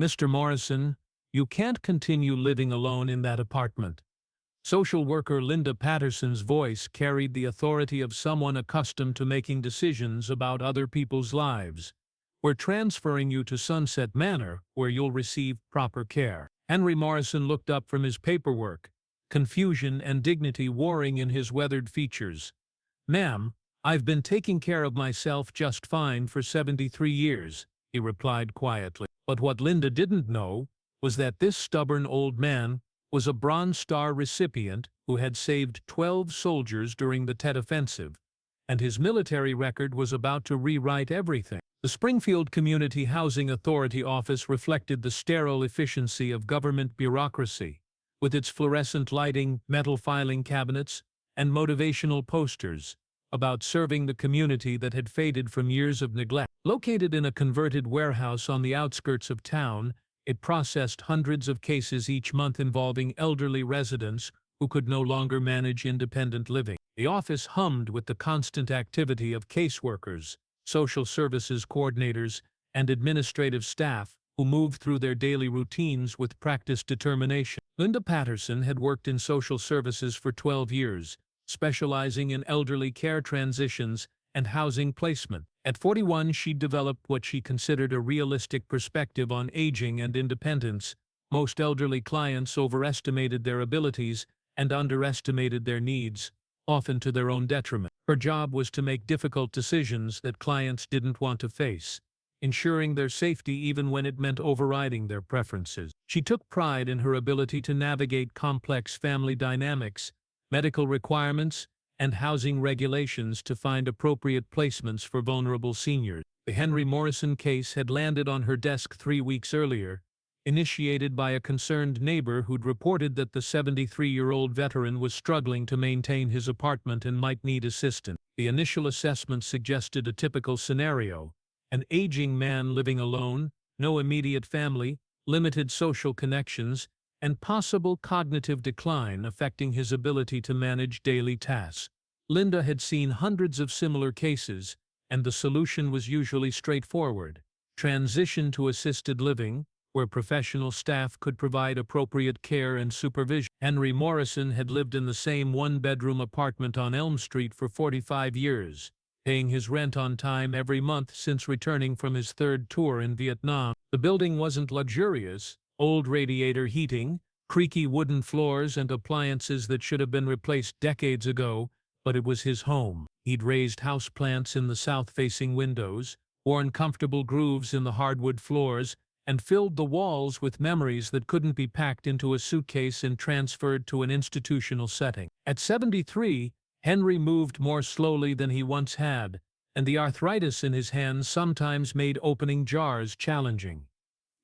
Mr. Morrison, you can't continue living alone in that apartment. Social worker Linda Patterson's voice carried the authority of someone accustomed to making decisions about other people's lives. We're transferring you to Sunset Manor, where you'll receive proper care. Henry Morrison looked up from his paperwork, confusion and dignity warring in his weathered features. "Ma'am, I've been taking care of myself just fine for 73 years, he replied quietly. But what Linda didn't know was that this stubborn old man was a Bronze Star recipient who had saved 12 soldiers during the Tet Offensive, and his military record was about to rewrite everything. The Springfield Community Housing Authority office reflected the sterile efficiency of government bureaucracy, with its fluorescent lighting, metal filing cabinets, and motivational posters about serving the community that had faded from years of neglect. Located in a converted warehouse on the outskirts of town, it processed hundreds of cases each month involving elderly residents who could no longer manage independent living. The office hummed with the constant activity of caseworkers, social services coordinators, and administrative staff who moved through their daily routines with practiced determination. Linda Patterson had worked in social services for 12 years, specializing in elderly care transitions and housing placement. At 41, she developed what she considered a realistic perspective on aging and independence. Most elderly clients overestimated their abilities and underestimated their needs, often to their own detriment. Her job was to make difficult decisions that clients didn't want to face, ensuring their safety even when it meant overriding their preferences. She took pride in her ability to navigate complex family dynamics, medical requirements, and housing regulations to find appropriate placements for vulnerable seniors. The Henry Morrison case had landed on her desk 3 weeks earlier, initiated by a concerned neighbor who'd reported that the 73-year-old veteran was struggling to maintain his apartment and might need assistance. The initial assessment suggested a typical scenario: an aging man living alone, no immediate family, limited social connections, and possible cognitive decline affecting his ability to manage daily tasks. Linda had seen hundreds of similar cases, and the solution was usually straightforward: transition to assisted living, where professional staff could provide appropriate care and supervision. Henry Morrison had lived in the same one-bedroom apartment on Elm Street for 45 years, paying his rent on time every month since returning from his third tour in Vietnam. The building wasn't luxurious: old radiator heating, creaky wooden floors, and appliances that should have been replaced decades ago, but it was his home. He'd raised houseplants in the south-facing windows, worn comfortable grooves in the hardwood floors, and filled the walls with memories that couldn't be packed into a suitcase and transferred to an institutional setting. At 73, Henry moved more slowly than he once had, and the arthritis in his hands sometimes made opening jars challenging.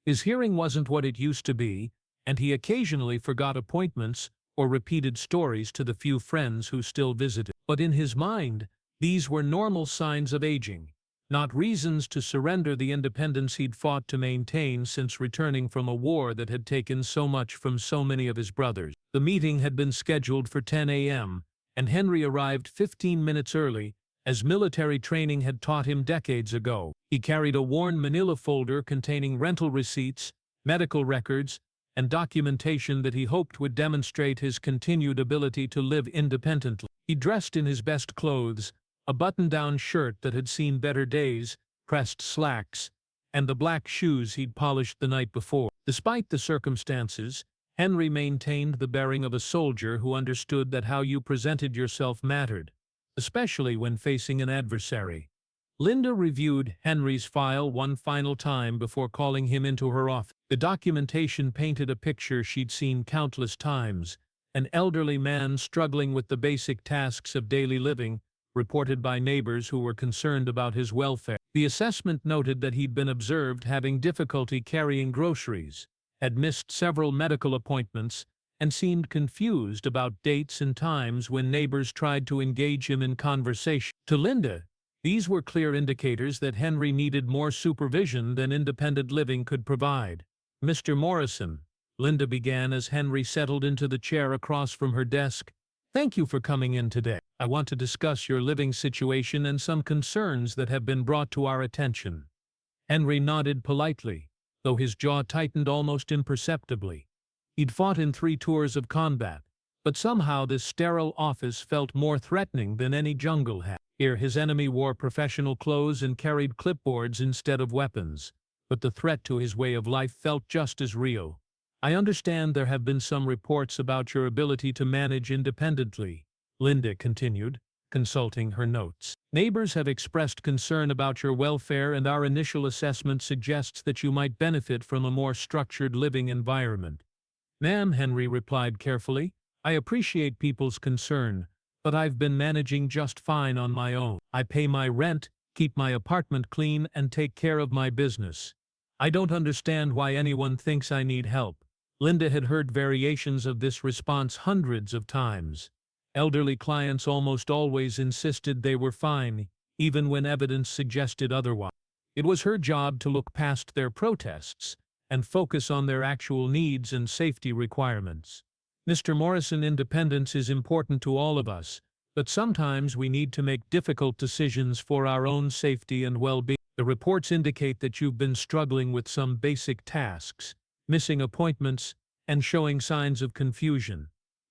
His hearing wasn't what it used to be, and he occasionally forgot appointments or repeated stories to the few friends who still visited. But in his mind, these were normal signs of aging, not reasons to surrender the independence he'd fought to maintain since returning from a war that had taken so much from so many of his brothers. The meeting had been scheduled for 10 a.m., and Henry arrived 15 minutes early, as military training had taught him decades ago. He carried a worn manila folder containing rental receipts, medical records, and documentation that he hoped would demonstrate his continued ability to live independently. He dressed in his best clothes, a button-down shirt that had seen better days, pressed slacks, and the black shoes he'd polished the night before. Despite the circumstances, Henry maintained the bearing of a soldier who understood that how you presented yourself mattered, especially when facing an adversary. Linda reviewed Henry's file one final time before calling him into her office. The documentation painted a picture she'd seen countless times: an elderly man struggling with the basic tasks of daily living, reported by neighbors who were concerned about his welfare. The assessment noted that he'd been observed having difficulty carrying groceries, had missed several medical appointments, and seemed confused about dates and times when neighbors tried to engage him in conversation. To Linda, these were clear indicators that Henry needed more supervision than independent living could provide. "Mr. Morrison," Linda began as Henry settled into the chair across from her desk, "thank you for coming in today. I want to discuss your living situation and some concerns that have been brought to our attention." Henry nodded politely, though his jaw tightened almost imperceptibly. He'd fought in 3 tours of combat, but somehow this sterile office felt more threatening than any jungle had. Here his enemy wore professional clothes and carried clipboards instead of weapons, but the threat to his way of life felt just as real. I understand there have been some reports about your ability to manage independently, Linda continued, consulting her notes. Neighbors have expressed concern about your welfare, and our initial assessment suggests that you might benefit from a more structured living environment. Ma'am, Henry replied carefully, I appreciate people's concern, but I've been managing just fine on my own. I pay my rent, keep my apartment clean, and take care of my business. I don't understand why anyone thinks I need help. Linda had heard variations of this response hundreds of times. Elderly clients almost always insisted they were fine, even when evidence suggested otherwise. It was her job to look past their protests and focus on their actual needs and safety requirements. Mr. Morrison, independence is important to all of us, but sometimes we need to make difficult decisions for our own safety and well-being. The reports indicate that you've been struggling with some basic tasks, missing appointments, and showing signs of confusion.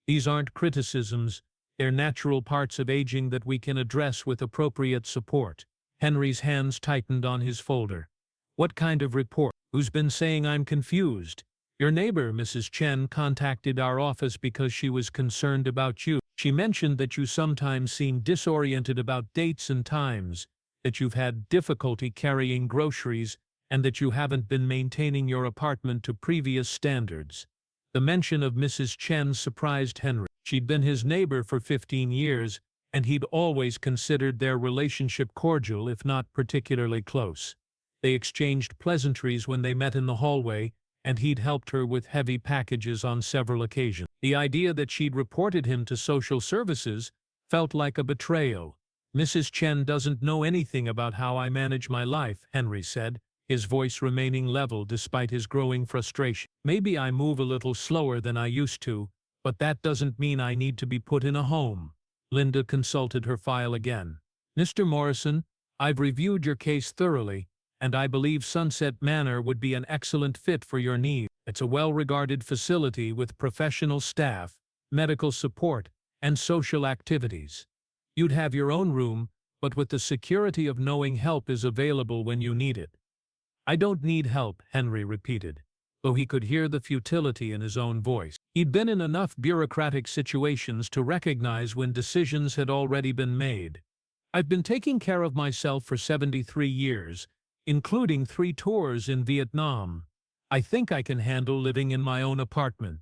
These aren't criticisms, they're natural parts of aging that we can address with appropriate support. Henry's hands tightened on his folder. What kind of report? Who's been saying I'm confused? Your neighbor, Mrs. Chen, contacted our office because she was concerned about you. She mentioned that you sometimes seem disoriented about dates and times, that you've had difficulty carrying groceries, and that you haven't been maintaining your apartment to previous standards. The mention of Mrs. Chen surprised Henry. She'd been his neighbor for 15 years, and he'd always considered their relationship cordial if not particularly close. They exchanged pleasantries when they met in the hallway, and he'd helped her with heavy packages on several occasions. The idea that she'd reported him to social services felt like a betrayal. Mrs. Chen doesn't know anything about how I manage my life, Henry said, his voice remaining level despite his growing frustration. Maybe I move a little slower than I used to, but that doesn't mean I need to be put in a home. Linda consulted her file again. Mr. Morrison, I've reviewed your case thoroughly, and I believe Sunset Manor would be an excellent fit for your needs. It's a well-regarded facility with professional staff, medical support, and social activities. You'd have your own room, but with the security of knowing help is available when you need it. I don't need help, Henry repeated, though he could hear the futility in his own voice. He'd been in enough bureaucratic situations to recognize when decisions had already been made. I've been taking care of myself for 73 years, including 3 tours in Vietnam. I think I can handle living in my own apartment.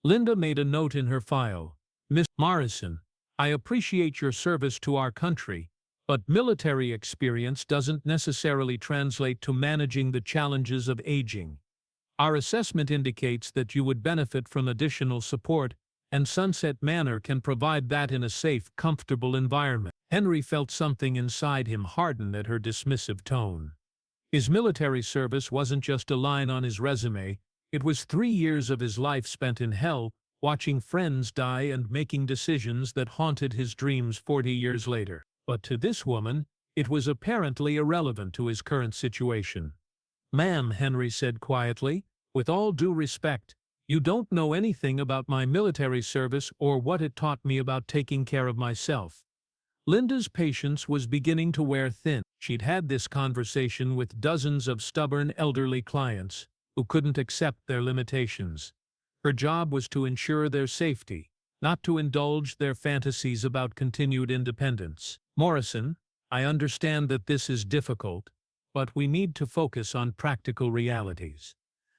Linda made a note in her file. Miss Morrison, I appreciate your service to our country, but military experience doesn't necessarily translate to managing the challenges of aging. Our assessment indicates that you would benefit from additional support, and Sunset Manor can provide that in a safe, comfortable environment. Henry felt something inside him harden at her dismissive tone. His military service wasn't just a line on his resume, it was 3 years of his life spent in hell, watching friends die and making decisions that haunted his dreams 40 years later. But to this woman, it was apparently irrelevant to his current situation. Ma'am, Henry said quietly, with all due respect, you don't know anything about my military service or what it taught me about taking care of myself. Linda's patience was beginning to wear thin. She'd had this conversation with dozens of stubborn elderly clients who couldn't accept their limitations. Her job was to ensure their safety, not to indulge their fantasies about continued independence. Morrison, I understand that this is difficult, but we need to focus on practical realities.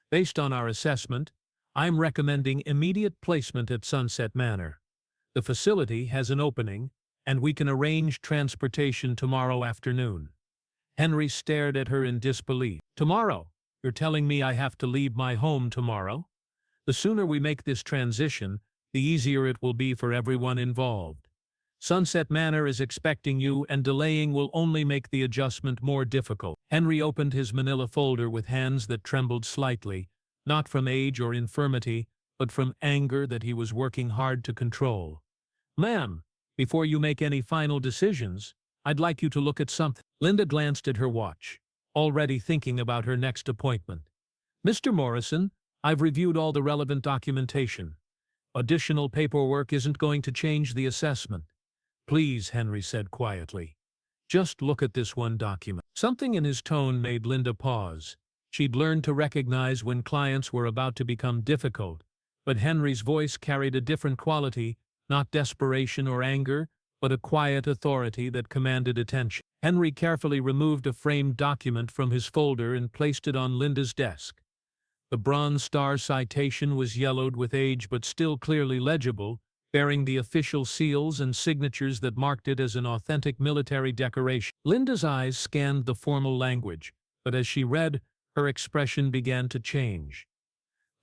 Based on our assessment, I'm recommending immediate placement at Sunset Manor. The facility has an opening, and we can arrange transportation tomorrow afternoon. Henry stared at her in disbelief. Tomorrow? You're telling me I have to leave my home tomorrow? The sooner we make this transition, the easier it will be for everyone involved. Sunset Manor is expecting you, and delaying will only make the adjustment more difficult. Henry opened his manila folder with hands that trembled slightly, not from age or infirmity, but from anger that he was working hard to control. Ma'am, before you make any final decisions, I'd like you to look at something. Linda glanced at her watch, already thinking about her next appointment. Mr. Morrison, I've reviewed all the relevant documentation. Additional paperwork isn't going to change the assessment. Please, Henry said quietly. Just look at this one document. Something in his tone made Linda pause. She'd learned to recognize when clients were about to become difficult, but Henry's voice carried a different quality, not desperation or anger, but a quiet authority that commanded attention. Henry carefully removed a framed document from his folder and placed it on Linda's desk. The Bronze Star citation was yellowed with age but still clearly legible, bearing the official seals and signatures that marked it as an authentic military decoration. Linda's eyes scanned the formal language, but as she read, her expression began to change.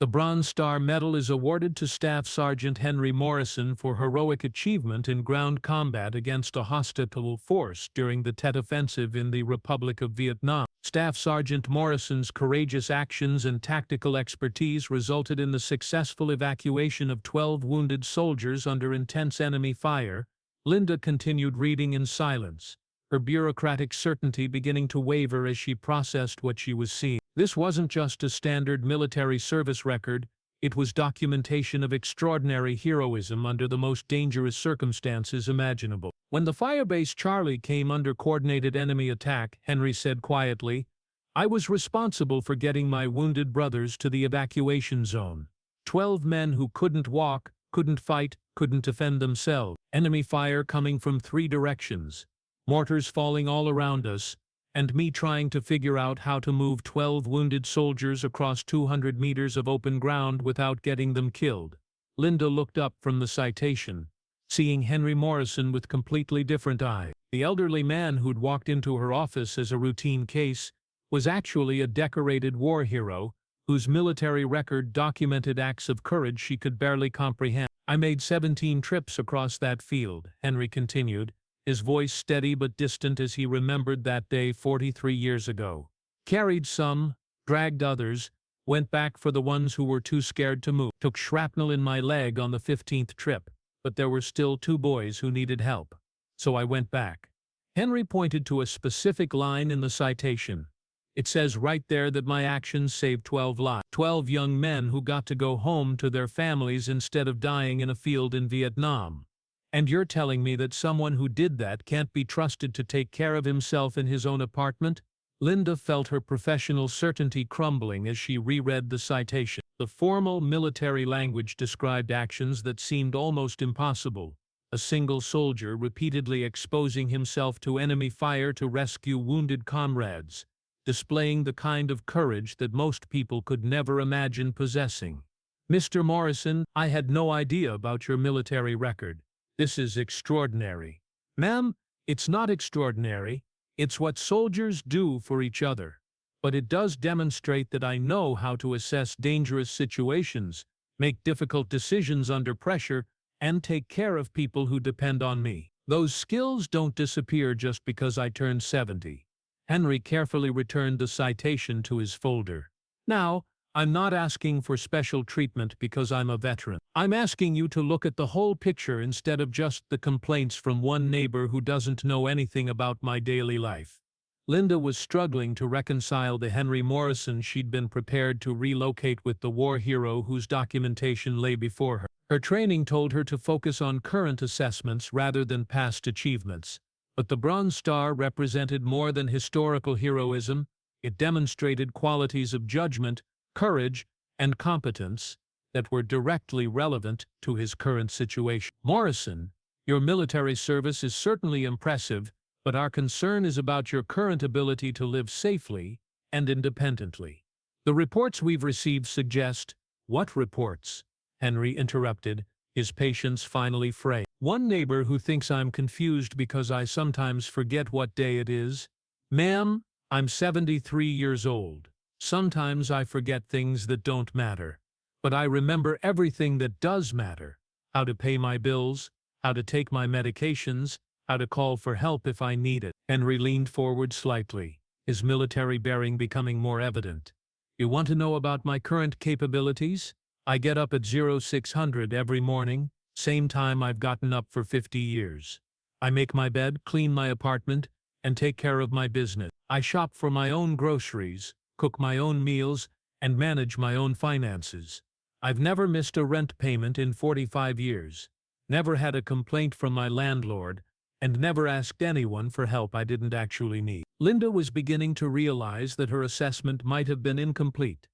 The Bronze Star Medal is awarded to Staff Sergeant Henry Morrison for heroic achievement in ground combat against a hostile force during the Tet Offensive in the Republic of Vietnam. Staff Sergeant Morrison's courageous actions and tactical expertise resulted in the successful evacuation of 12 wounded soldiers under intense enemy fire. Linda continued reading in silence, her bureaucratic certainty beginning to waver as she processed what she was seeing. This wasn't just a standard military service record, it was documentation of extraordinary heroism under the most dangerous circumstances imaginable. When the Firebase Charlie came under coordinated enemy attack, Henry said quietly, I was responsible for getting my wounded brothers to the evacuation zone. 12 men who couldn't walk, couldn't fight, couldn't defend themselves. Enemy fire coming from 3 directions. Mortars falling all around us, and me trying to figure out how to move 12 wounded soldiers across 200 meters of open ground without getting them killed. Linda looked up from the citation, seeing Henry Morrison with completely different eyes. The elderly man who'd walked into her office as a routine case was actually a decorated war hero whose military record documented acts of courage she could barely comprehend. I made 17 trips across that field, Henry continued, his voice steady but distant as he remembered that day 43 years ago. Carried some, dragged others, went back for the ones who were too scared to move. Took shrapnel in my leg on the 15th trip, but there were still 2 boys who needed help. So I went back. Henry pointed to a specific line in the citation. It says right there that my actions saved 12 lives. 12 young men who got to go home to their families instead of dying in a field in Vietnam. And you're telling me that someone who did that can't be trusted to take care of himself in his own apartment? Linda felt her professional certainty crumbling as she reread the citation. The formal military language described actions that seemed almost impossible. A single soldier repeatedly exposing himself to enemy fire to rescue wounded comrades, displaying the kind of courage that most people could never imagine possessing. Mr. Morrison, I had no idea about your military record. This is extraordinary. Ma'am, it's not extraordinary. It's what soldiers do for each other. But it does demonstrate that I know how to assess dangerous situations, make difficult decisions under pressure, and take care of people who depend on me. Those skills don't disappear just because I turned 70. Henry carefully returned the citation to his folder. Now, I'm not asking for special treatment because I'm a veteran. I'm asking you to look at the whole picture instead of just the complaints from one neighbor who doesn't know anything about my daily life. Linda was struggling to reconcile the Henry Morrison she'd been prepared to relocate with the war hero whose documentation lay before her. Her training told her to focus on current assessments rather than past achievements. But the Bronze Star represented more than historical heroism. It demonstrated qualities of judgment, courage, and competence that were directly relevant to his current situation. Morrison, your military service is certainly impressive, but our concern is about your current ability to live safely and independently. The reports we've received suggest— What reports? Henry interrupted, his patience finally frayed. One neighbor who thinks I'm confused because I sometimes forget what day it is. Ma'am, I'm 73 years old. Sometimes I forget things that don't matter. But I remember everything that does matter. How to pay my bills, how to take my medications, how to call for help if I need it. Henry leaned forward slightly, his military bearing becoming more evident. You want to know about my current capabilities? I get up at 0600 every morning, same time I've gotten up for 50 years. I make my bed, clean my apartment, and take care of my business. I shop for my own groceries, cook my own meals, and manage my own finances. I've never missed a rent payment in 45 years, never had a complaint from my landlord, and never asked anyone for help I didn't actually need. Linda was beginning to realize that her assessment might have been incomplete.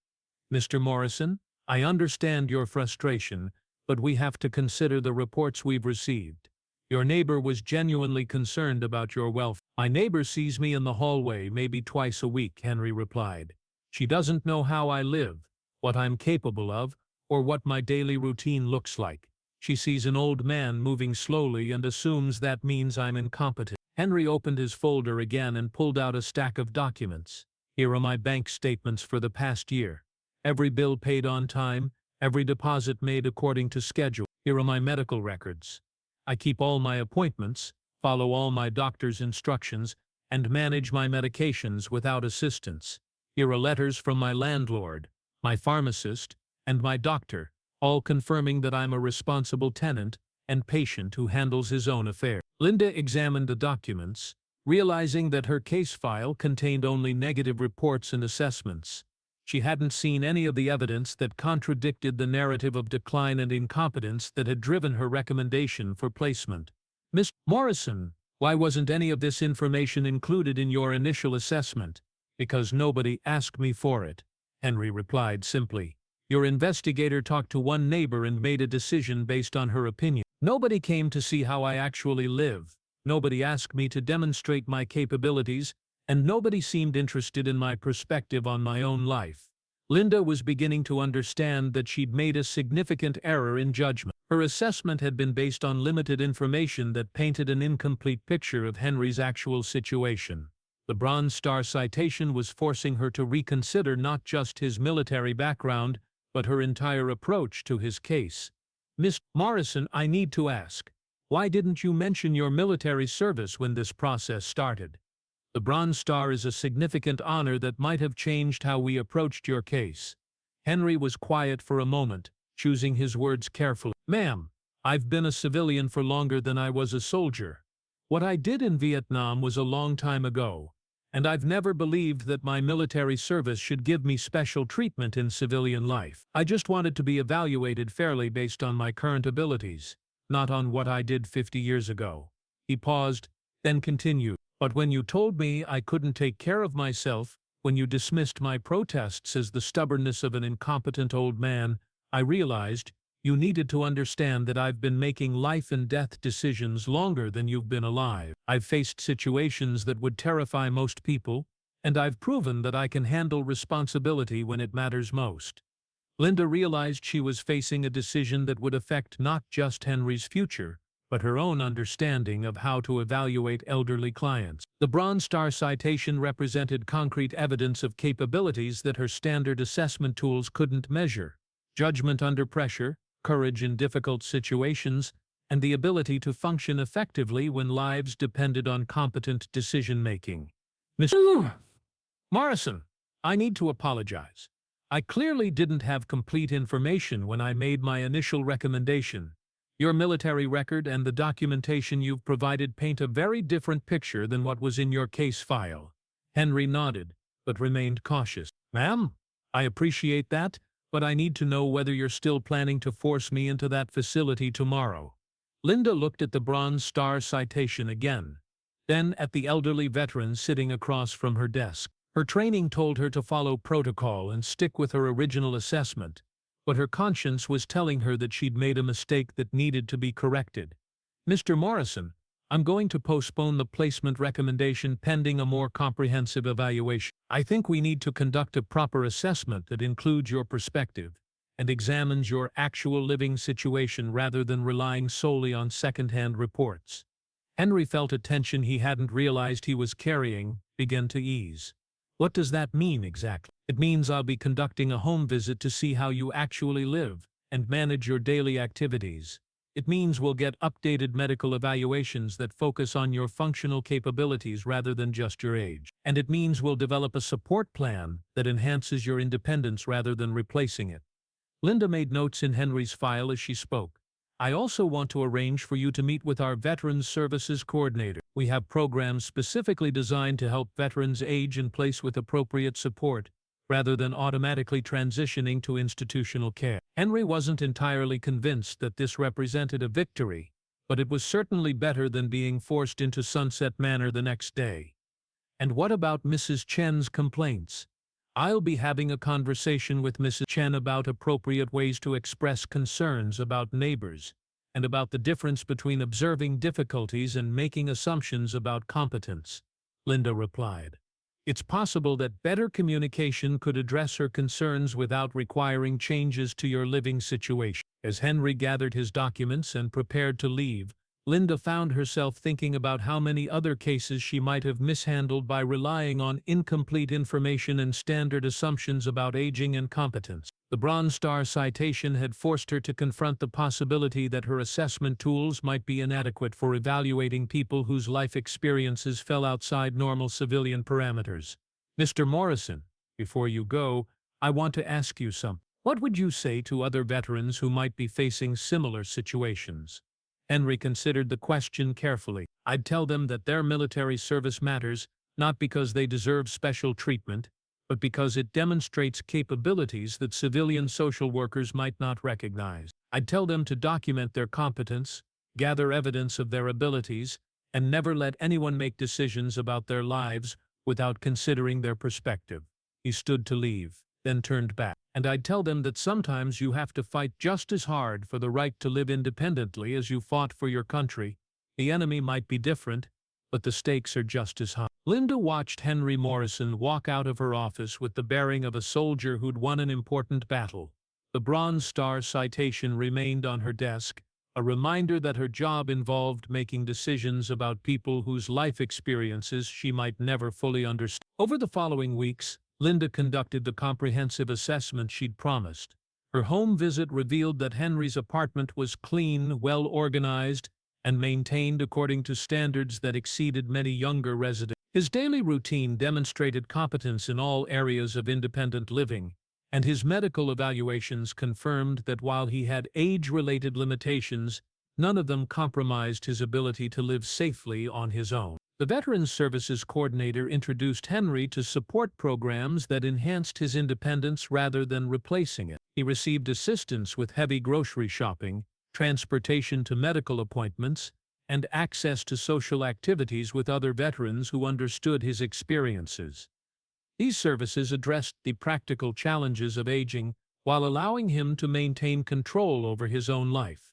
Mr. Morrison, I understand your frustration, but we have to consider the reports we've received. Your neighbor was genuinely concerned about your welfare. My neighbor sees me in the hallway maybe twice a week, Henry replied. She doesn't know how I live, what I'm capable of, or what my daily routine looks like. She sees an old man moving slowly and assumes that means I'm incompetent. Henry opened his folder again and pulled out a stack of documents. Here are my bank statements for the past year. Every bill paid on time, every deposit made according to schedule. Here are my medical records. I keep all my appointments, follow all my doctor's instructions, and manage my medications without assistance. Here are letters from my landlord, my pharmacist, and my doctor, all confirming that I'm a responsible tenant and patient who handles his own affairs. Linda examined the documents, realizing that her case file contained only negative reports and assessments. She hadn't seen any of the evidence that contradicted the narrative of decline and incompetence that had driven her recommendation for placement. Miss Morrison, why wasn't any of this information included in your initial assessment? Because nobody asked me for it, Henry replied simply. Your investigator talked to one neighbor and made a decision based on her opinion. Nobody came to see how I actually live. Nobody asked me to demonstrate my capabilities, and nobody seemed interested in my perspective on my own life. Linda was beginning to understand that she'd made a significant error in judgment. Her assessment had been based on limited information that painted an incomplete picture of Henry's actual situation. The Bronze Star citation was forcing her to reconsider not just his military background, but her entire approach to his case. Miss Morrison, I need to ask, why didn't you mention your military service when this process started? The Bronze Star is a significant honor that might have changed how we approached your case. Henry was quiet for a moment, choosing his words carefully. Ma'am, I've been a civilian for longer than I was a soldier. What I did in Vietnam was a long time ago, and I've never believed that my military service should give me special treatment in civilian life. I just wanted to be evaluated fairly based on my current abilities, not on what I did 50 years ago. He paused, then continued. But when you told me I couldn't take care of myself, when you dismissed my protests as the stubbornness of an incompetent old man, I realized you needed to understand that I've been making life and death decisions longer than you've been alive. I've faced situations that would terrify most people, and I've proven that I can handle responsibility when it matters most. Linda realized she was facing a decision that would affect not just Henry's future, but her own understanding of how to evaluate elderly clients. The Bronze Star citation represented concrete evidence of capabilities that her standard assessment tools couldn't measure: judgment under pressure, courage in difficult situations, and the ability to function effectively when lives depended on competent decision-making. Mr. Morrison, I need to apologize. I clearly didn't have complete information when I made my initial recommendation. Your military record and the documentation you've provided paint a very different picture than what was in your case file. Henry nodded, but remained cautious. Ma'am, I appreciate that, but I need to know whether you're still planning to force me into that facility tomorrow. Linda looked at the Bronze Star citation again, then at the elderly veteran sitting across from her desk. Her training told her to follow protocol and stick with her original assessment, but her conscience was telling her that she'd made a mistake that needed to be corrected. Mr. Morrison, I'm going to postpone the placement recommendation pending a more comprehensive evaluation. I think we need to conduct a proper assessment that includes your perspective and examines your actual living situation rather than relying solely on second-hand reports. Henry felt a tension he hadn't realized he was carrying begin to ease. What does that mean exactly? It means I'll be conducting a home visit to see how you actually live and manage your daily activities. It means we'll get updated medical evaluations that focus on your functional capabilities rather than just your age. And it means we'll develop a support plan that enhances your independence rather than replacing it. Linda made notes in Henry's file as she spoke. I also want to arrange for you to meet with our Veterans Services Coordinator. We have programs specifically designed to help veterans age in place with appropriate support, rather than automatically transitioning to institutional care. Henry wasn't entirely convinced that this represented a victory, but it was certainly better than being forced into Sunset Manor the next day. And what about Mrs. Chen's complaints? I'll be having a conversation with Mrs. Chen about appropriate ways to express concerns about neighbors, and about the difference between observing difficulties and making assumptions about competence, Linda replied. It's possible that better communication could address her concerns without requiring changes to your living situation. As Henry gathered his documents and prepared to leave, Linda found herself thinking about how many other cases she might have mishandled by relying on incomplete information and standard assumptions about aging and competence. The Bronze Star citation had forced her to confront the possibility that her assessment tools might be inadequate for evaluating people whose life experiences fell outside normal civilian parameters. Mr. Morrison, before you go, I want to ask you something. What would you say to other veterans who might be facing similar situations? Henry considered the question carefully. I'd tell them that their military service matters, not because they deserve special treatment, but because it demonstrates capabilities that civilian social workers might not recognize. I'd tell them to document their competence, gather evidence of their abilities, and never let anyone make decisions about their lives without considering their perspective. He stood to leave, then turned back. And I'd tell them that sometimes you have to fight just as hard for the right to live independently as you fought for your country. The enemy might be different, but the stakes are just as high. Linda watched Henry Morrison walk out of her office with the bearing of a soldier who'd won an important battle. The Bronze Star citation remained on her desk, a reminder that her job involved making decisions about people whose life experiences she might never fully understand. Over the following weeks, Linda conducted the comprehensive assessment she'd promised. Her home visit revealed that Henry's apartment was clean, well organized, and maintained according to standards that exceeded many younger residents. His daily routine demonstrated competence in all areas of independent living, and his medical evaluations confirmed that while he had age-related limitations, none of them compromised his ability to live safely on his own. The Veterans Services Coordinator introduced Henry to support programs that enhanced his independence rather than replacing it. He received assistance with heavy grocery shopping, transportation to medical appointments, and access to social activities with other veterans who understood his experiences. These services addressed the practical challenges of aging while allowing him to maintain control over his own life.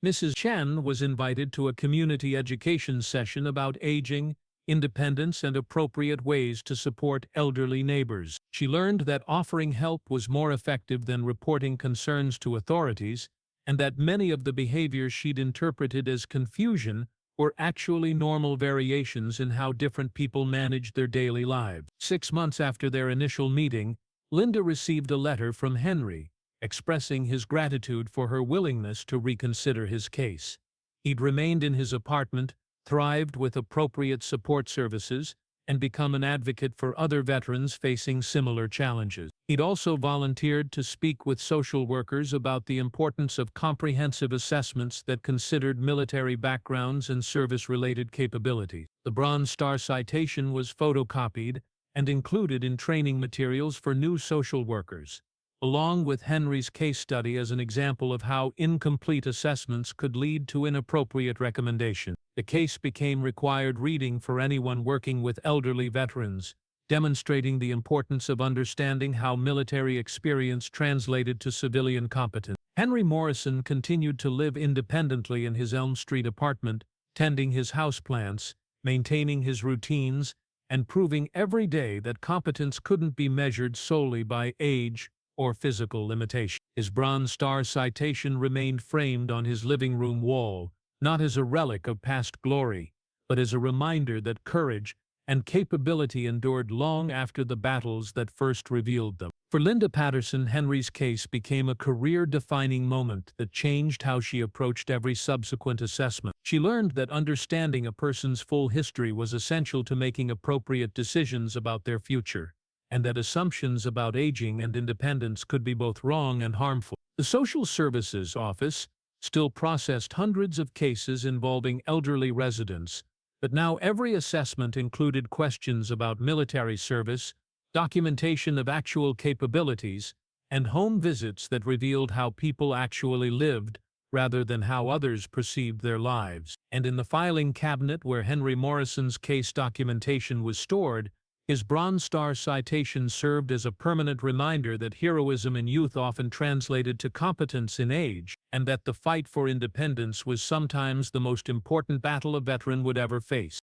Mrs. Chen was invited to a community education session about aging, independence, and appropriate ways to support elderly neighbors. She learned that offering help was more effective than reporting concerns to authorities, and that many of the behaviors she'd interpreted as confusion were actually normal variations in how different people managed their daily lives. 6 months after their initial meeting, Linda received a letter from Henry, expressing his gratitude for her willingness to reconsider his case. He'd remained in his apartment, thrived with appropriate support services, and become an advocate for other veterans facing similar challenges. He'd also volunteered to speak with social workers about the importance of comprehensive assessments that considered military backgrounds and service-related capabilities. The Bronze Star citation was photocopied and included in training materials for new social workers, along with Henry's case study as an example of how incomplete assessments could lead to inappropriate recommendations. The case became required reading for anyone working with elderly veterans, demonstrating the importance of understanding how military experience translated to civilian competence. Henry Morrison continued to live independently in his Elm Street apartment, tending his houseplants, maintaining his routines, and proving every day that competence couldn't be measured solely by age or physical limitation. His Bronze Star citation remained framed on his living room wall, not as a relic of past glory, but as a reminder that courage and capability endured long after the battles that first revealed them. For Linda Patterson, Henry's case became a career-defining moment that changed how she approached every subsequent assessment. She learned that understanding a person's full history was essential to making appropriate decisions about their future, and that assumptions about aging and independence could be both wrong and harmful. The Social Services Office still processed hundreds of cases involving elderly residents, but now every assessment included questions about military service, documentation of actual capabilities, and home visits that revealed how people actually lived rather than how others perceived their lives. And in the filing cabinet where Henry Morrison's case documentation was stored, his Bronze Star citation served as a permanent reminder that heroism in youth often translated to competence in age, and that the fight for independence was sometimes the most important battle a veteran would ever face.